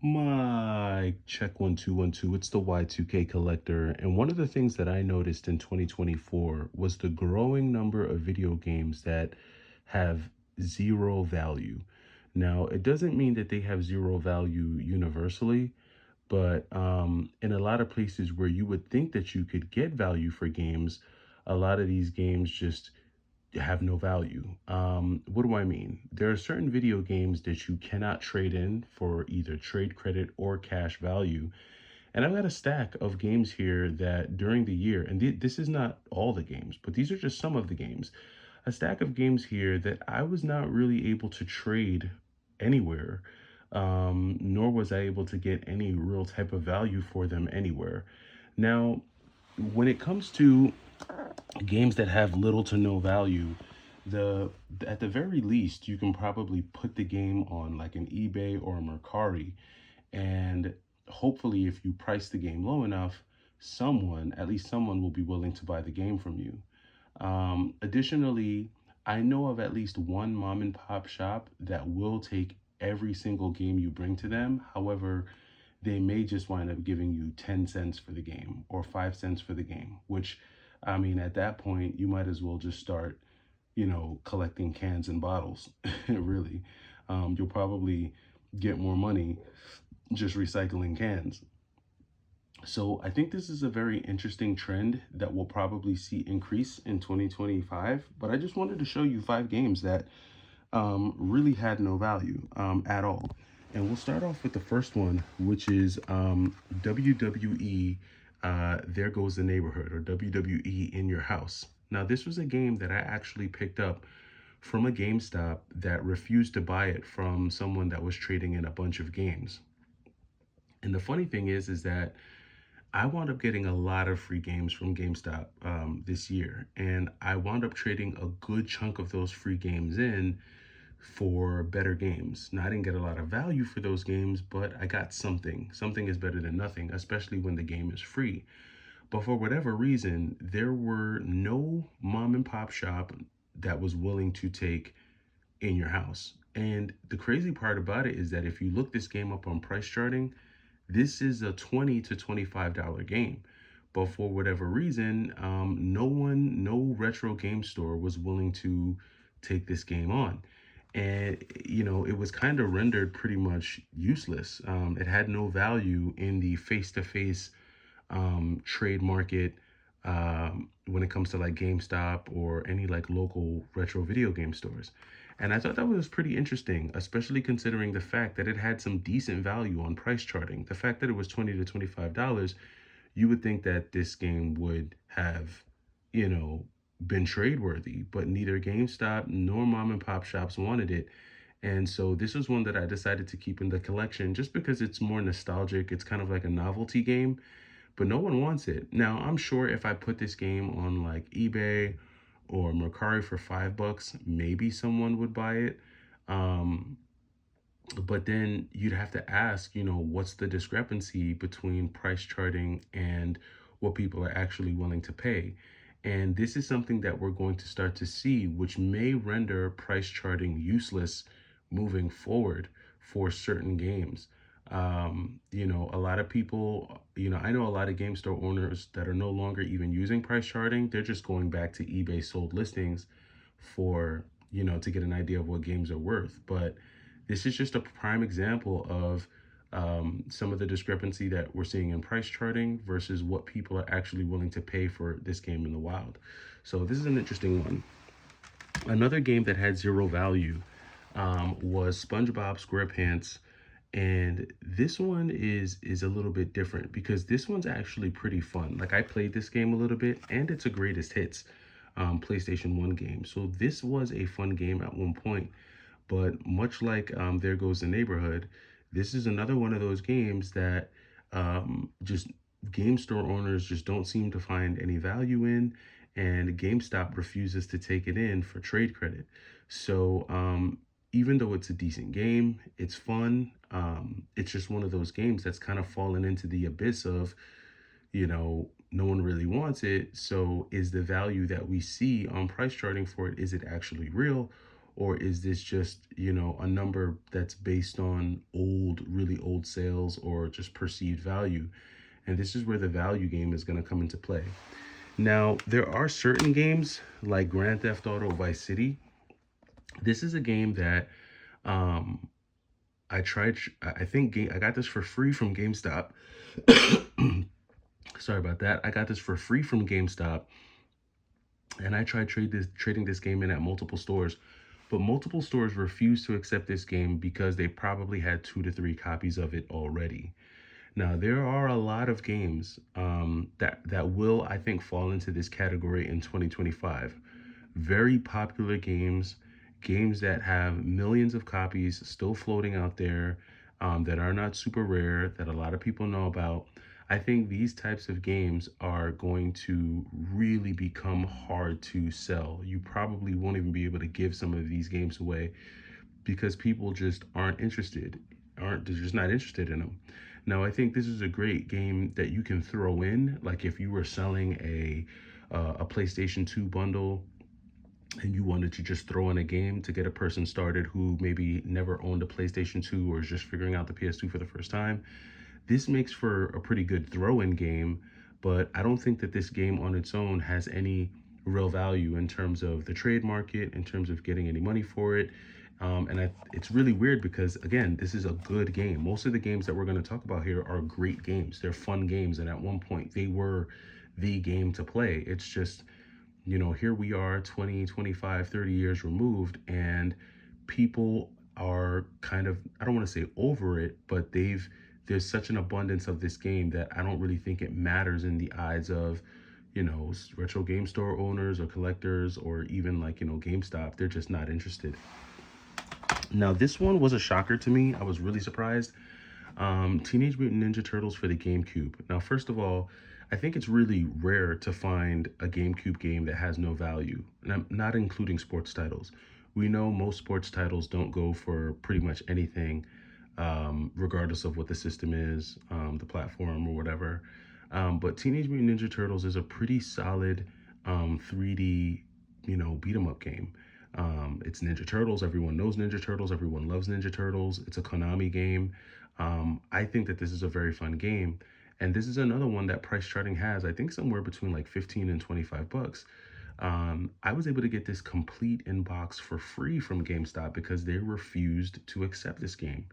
Mike, check 1212. It's the Y2K collector. And one of the things that I noticed in 2024 was the growing number of video games that have zero value. Now, it doesn't mean that they have zero value universally, but in a lot of places where you would think that you could get value for games, a lot of these games just have no value. What do I mean? There are certain video games that you cannot trade in for either trade credit or cash value. And I've got a stack of games here that during the year, and this is not all the games, but these are just some of the games. A stack of games here that I was not really able to trade anywhere, nor was I able to get any real type of value for them anywhere. Now, when it comes to games that have little to no value, the at the very least you can probably put the game on like an eBay or a Mercari, and hopefully if you price the game low enough, at least someone will be willing to buy the game from you. Additionally, I know of at least one mom and pop shop that will take every single game you bring to them. However, they may just wind up giving you 10 cents for the game or 5 cents for the game, which, I mean, at that point, you might as well just start, collecting cans and bottles, really. You'll probably get more money just recycling cans. So I think this is a very interesting trend that we'll probably see increase in 2025. But I just wanted to show you 5 games that really had no value at all. And we'll start off with the first one, which is WWE There Goes the Neighborhood, or WWE In Your House. Now, this was a game that I actually picked up from a GameStop that refused to buy it from someone that was trading in a bunch of games. And the funny thing is that I wound up getting a lot of free games from GameStop this year, and I wound up trading a good chunk of those free games in for better games. Now, I didn't get a lot of value for those games, but I got something. Something is better than nothing, especially when the game is free. But for whatever reason, there were no mom and pop shop that was willing to take In Your House. And the crazy part about it is that if you look this game up on price charting, this is a $20 to $25 game. But for whatever reason, no retro game store was willing to take this game on. And, it was kind of rendered pretty much useless. It had no value in the face to face trade market when it comes to like GameStop or any like local retro video game stores. And I thought that was pretty interesting, especially considering the fact that it had some decent value on price charting. The fact that it was $20 to $25, you would think that this game would have, been trade worthy, but neither GameStop nor mom and pop shops wanted it. And so this was one that I decided to keep in the collection just because it's more nostalgic. It's kind of like a novelty game, but no one wants it. Now, I'm sure if I put this game on like eBay or Mercari for $5, maybe someone would buy it. Um, but then you'd have to ask, what's the discrepancy between price charting and what people are actually willing to pay? And this is something that we're going to start to see, which may render price charting useless moving forward for certain games. A lot of people, I know a lot of game store owners that are no longer even using price charting. They're just going back to eBay sold listings for, to get an idea of what games are worth. But this is just a prime example of some of the discrepancy that we're seeing in price charting versus what people are actually willing to pay for this game in the wild. So this is an interesting one. Another game that had zero value was SpongeBob SquarePants, and this one is a little bit different because this one's actually pretty fun. Like, I played this game a little bit, and it's a greatest hits PlayStation 1 game. So this was a fun game at one point. But much like There Goes the Neighborhood, this is another one of those games that just game store owners just don't seem to find any value in, and GameStop refuses to take it in for trade credit. So even though it's a decent game, it's fun. It's just one of those games that's kind of fallen into the abyss of, no one really wants it. So is the value that we see on price charting for it, is it actually real? or is this just, a number that's based on really old sales or just perceived value? And this is where the value game is going to come into play. Now, there are certain games like Grand Theft Auto Vice City. This is a game that um, I tried. I think I got this for free from GameStop. Sorry about that. I got this for free from GameStop, and I tried trading this game in at multiple stores, but multiple stores refused to accept this game because they probably had 2 to 3 copies of it already. Now, there are a lot of games that will, I think, fall into this category in 2025. Very popular games, games that have millions of copies still floating out there, that are not super rare, that a lot of people know about. I think these types of games are going to really become hard to sell. You probably won't even be able to give some of these games away because people just aren't interested, they're just not interested in them. Now, I think this is a great game that you can throw in, like if you were selling a PlayStation 2 bundle and you wanted to just throw in a game to get a person started who maybe never owned a PlayStation 2 or is just figuring out the PS2 for the first time. This makes for a pretty good throw-in game, but I don't think that this game on its own has any real value in terms of the trade market, in terms of getting any money for it. It's really weird because, again, this is a good game. Most of the games that we're going to talk about here are great games. They're fun games, and at one point they were the game to play. It's just, here we are 20, 25, 30 years removed, and people are kind of, I don't want to say over it, but there's such an abundance of this game that I don't really think it matters in the eyes of, retro game store owners or collectors or even like, GameStop. They're just not interested. Now, this one was a shocker to me. I was really surprised. Teenage Mutant Ninja Turtles for the GameCube. Now, first of all, I think it's really rare to find a GameCube game that has no value, and I'm not including sports titles. We know most sports titles don't go for pretty much anything, regardless of what the system is, the platform, or whatever. But Teenage Mutant Ninja Turtles is a pretty solid 3D, beat 'em up game. It's Ninja Turtles. Everyone knows Ninja Turtles. Everyone loves Ninja Turtles. It's a Konami game. I think that this is a very fun game. And this is another one that price charting has, I think, somewhere between like 15 and 25 bucks. I was able to get this complete in box for free from GameStop because they refused to accept this game.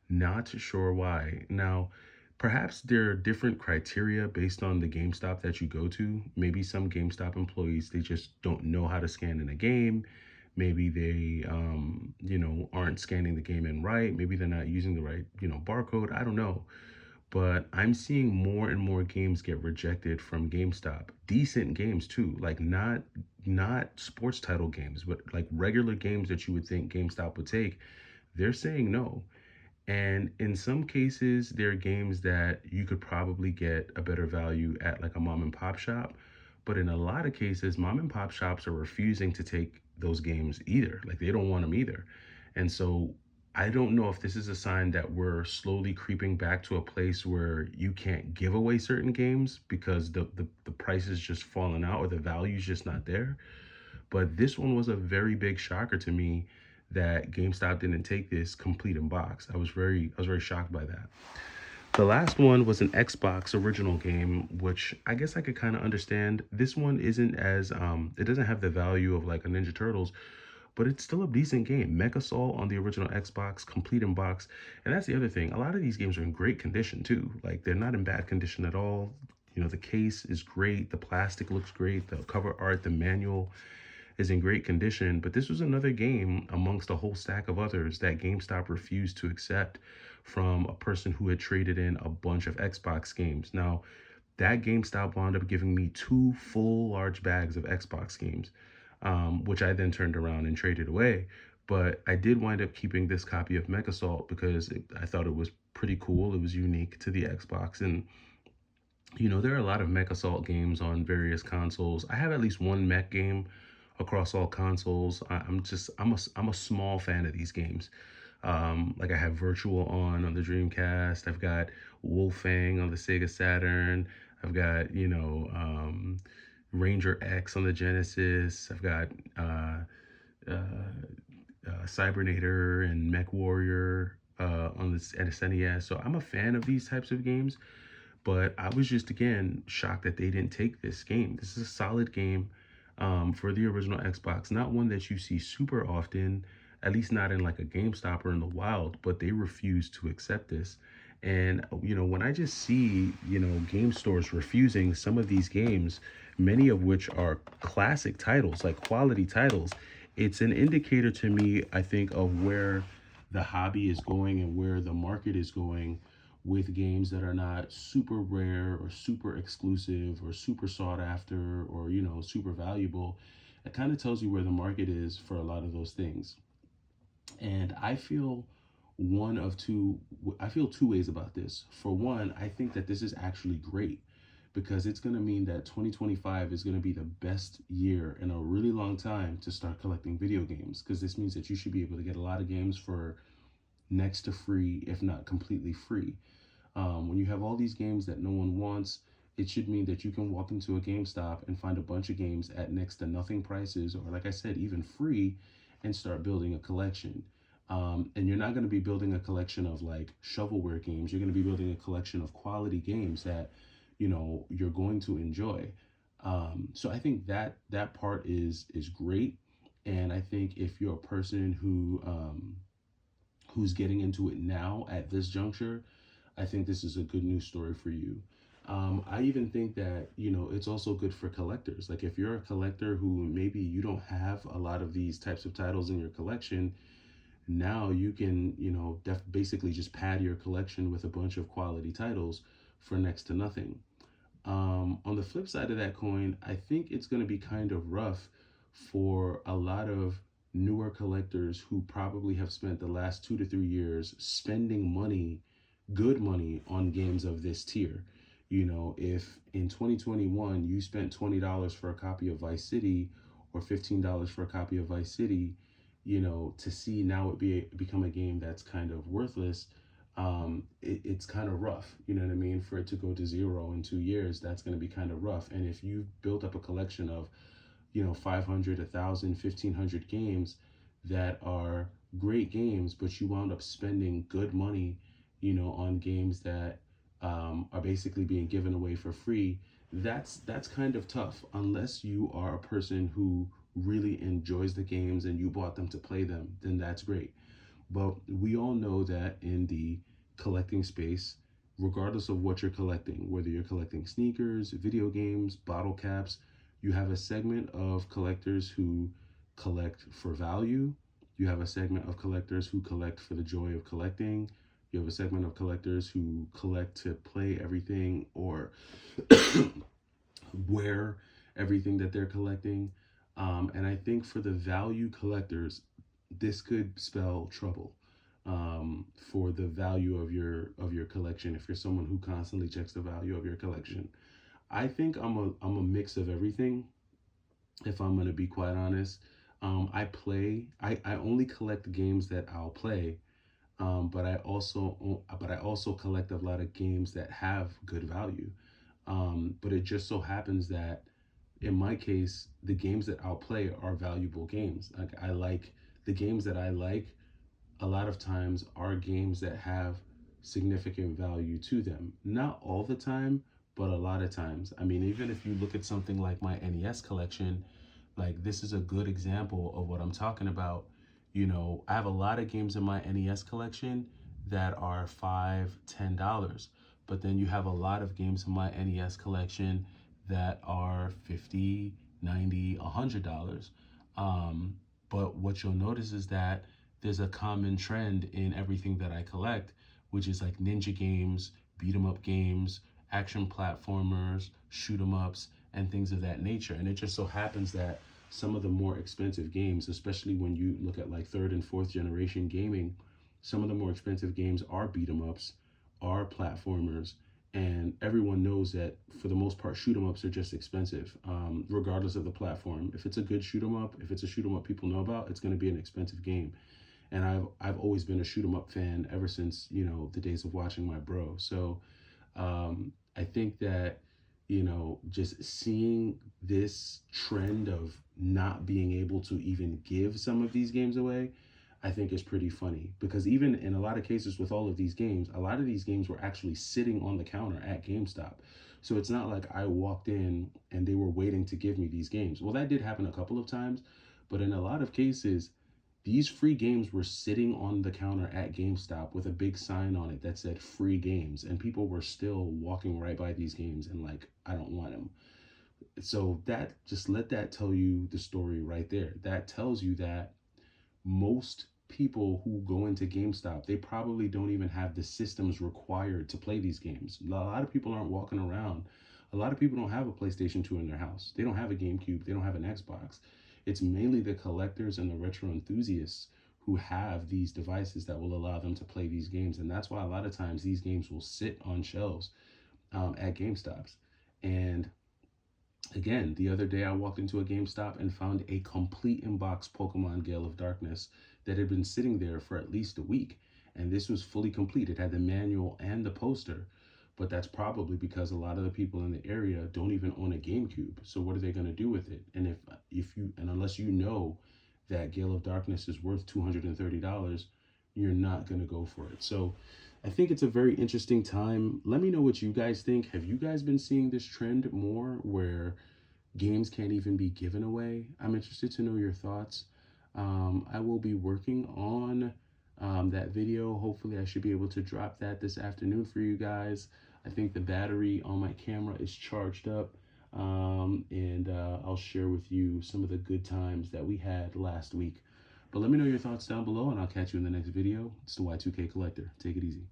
Not sure why. Now, perhaps there are different criteria based on the GameStop that you go to. Maybe some GameStop employees, they just don't know how to scan in a game. Maybe they, aren't scanning the game in right. Maybe they're not using the right, barcode. I don't know. But I'm seeing more and more games get rejected from GameStop. Decent games too, like not sports title games, but like regular games that you would think GameStop would take. They're saying no. And in some cases, there are games that you could probably get a better value at like a mom and pop shop. But in a lot of cases, mom and pop shops are refusing to take those games either. Like they don't want them either. And so I don't know if this is a sign that we're slowly creeping back to a place where you can't give away certain games because the price is just falling out or the value is just not there. But this one was a very big shocker to me that GameStop didn't take this complete in box. I was very shocked by that. The last one was an Xbox original game, which I guess I could kind of understand. This one isn't as it doesn't have the value of like a Ninja Turtles, but it's still a decent game. Mechasol on the original Xbox, complete in box. And that's the other thing. A lot of these games are in great condition too. Like they're not in bad condition at all. The case is great, the plastic looks great, the cover art, the manual is in great condition. But this was another game amongst a whole stack of others that GameStop refused to accept from a person who had traded in a bunch of Xbox games. Now, that GameStop wound up giving me 2 full large bags of Xbox games, which I then turned around and traded away. But I did wind up keeping this copy of Mechasalt because I thought it was pretty cool. It was unique to the Xbox. And, there are a lot of Mechasalt games on various consoles. I have at least one mech game across all consoles. I'm a small fan of these games. Like I have Virtual on the Dreamcast. I've got Wolfang on the Sega Saturn. I've got Ranger X on the Genesis. I've got uh, Cybernator and Mech Warrior on the SNES. So I'm a fan of these types of games, but I was just again shocked that they didn't take this game. This is a solid game for the original Xbox, not one that you see super often, at least not in like a GameStop or in the wild, but they refuse to accept this. And when I just see, game stores refusing some of these games, many of which are classic titles, like quality titles, it's an indicator to me, I think, of where the hobby is going and where the market is going with games that are not super rare or super exclusive or super sought after or super valuable. It kind of tells you where the market is for a lot of those things. And one of two I feel two ways about this. For one, I think that this is actually great because it's going to mean that 2025 is going to be the best year in a really long time to start collecting video games, because this means that you should be able to get a lot of games for next to free, if not completely free. When you have all these games that no one wants, it should mean that you can walk into a GameStop and find a bunch of games at next to nothing prices, or like I said, even free, and start building a collection. And you're not going to be building a collection of like shovelware games. You're going to be building a collection of quality games that you're going to enjoy. So I think that part is great. And I think if you're a person who's getting into it now at this juncture, I think this is a good news story for you. I even think that, it's also good for collectors. Like if you're a collector who maybe you don't have a lot of these types of titles in your collection, now you can, basically just pad your collection with a bunch of quality titles for next to nothing. On the flip side of that coin, I think it's going to be kind of rough for a lot of newer collectors who probably have spent the last 2 to 3 years spending money, good money, on games of this tier. If in 2021 you spent $20 for a copy of Vice City or $15 for a copy of Vice City, to see now become a game that's kind of worthless, it's kind of rough. You know what I mean? For it to go to zero in 2 years, that's going to be kind of rough. And if you've built up a collection of 500, 1,000, 1,500 games that are great games, but you wound up spending good money, on games that are basically being given away for free, that's kind of tough unless you are a person who really enjoys the games and you bought them to play them. Then that's great. But we all know that in the collecting space, regardless of what you're collecting, whether you're collecting sneakers, video games, bottle caps, you have a segment of collectors who collect for value. You have a segment of collectors who collect for the joy of collecting. You have a segment of collectors who collect to play everything or wear everything that they're collecting. And I think for the value collectors, this could spell trouble for the value of your collection. If you're someone who constantly checks the value of your collection, I think I'm a mix of everything. If I'm gonna be quite honest, I only collect games that I'll play, but I also collect a lot of games that have good value. But it just so happens that in my case, the games that I'll play are valuable games. Like I like the games that I like a lot of times are games that have significant value to them. Not all the time, but a lot of times. I mean, even if you look at something like my NES collection, like this is a good example of what I'm talking about. I have a lot of games in my NES collection that are $5, $10. But then you have a lot of games in my NES collection that are 50, 90, $100. But what you'll notice is that there's a common trend in everything that I collect, which is like ninja games, beat 'em up games, action platformers, shoot 'em ups, and things of that nature. And it just so happens that some of the more expensive games, especially when you look at like third and fourth generation gaming, some of the more expensive games are beat 'em ups, are platformers, and everyone knows that for the most part, shoot 'em ups are just expensive, regardless of the platform. If it's a good shoot 'em up, if it's a shoot 'em up people know about, it's going to be an expensive game. And I've always been a shoot 'em up fan ever since the days of watching my bro. So I think that just seeing this trend of not being able to even give some of these games away, I think is pretty funny, because even in a lot of cases with all of these games, a lot of these games were actually sitting on the counter at GameStop. So it's not like I walked in and they were waiting to give me these games. Well, that did happen a couple of times, but in a lot of cases, these free games were sitting on the counter at GameStop with a big sign on it that said free games, and people were still walking right by these games and like, I don't want them. So that, just let that tell you the story right there. That tells you that most people who go into GameStop, they probably don't even have the systems required to play these games. A lot of people aren't walking around. A lot of people don't have a PlayStation 2 in their house. They don't have a GameCube. They don't have an Xbox. It's mainly the collectors and the retro enthusiasts who have these devices that will allow them to play these games. And that's why a lot of times these games will sit on shelves at GameStops. And again, the other day I walked into a GameStop and found a complete in-box Pokemon Gale of Darkness that had been sitting there for at least a week. And this was fully complete. It had the manual and the poster. But that's probably because a lot of the people in the area don't even own a GameCube. So what are they going to do with it? And unless you know that Gale of Darkness is worth $230, you're not going to go for it. So I think it's a very interesting time. Let me know what you guys think. Have you guys been seeing this trend more where games can't even be given away? I'm interested to know your thoughts. I will be working on that video. Hopefully I should be able to drop that this afternoon for you guys. I think the battery on my camera is charged up, and I'll share with you some of the good times that we had last week. But let me know your thoughts down below, and I'll catch you in the next video. It's the Y2K Collector. Take it easy.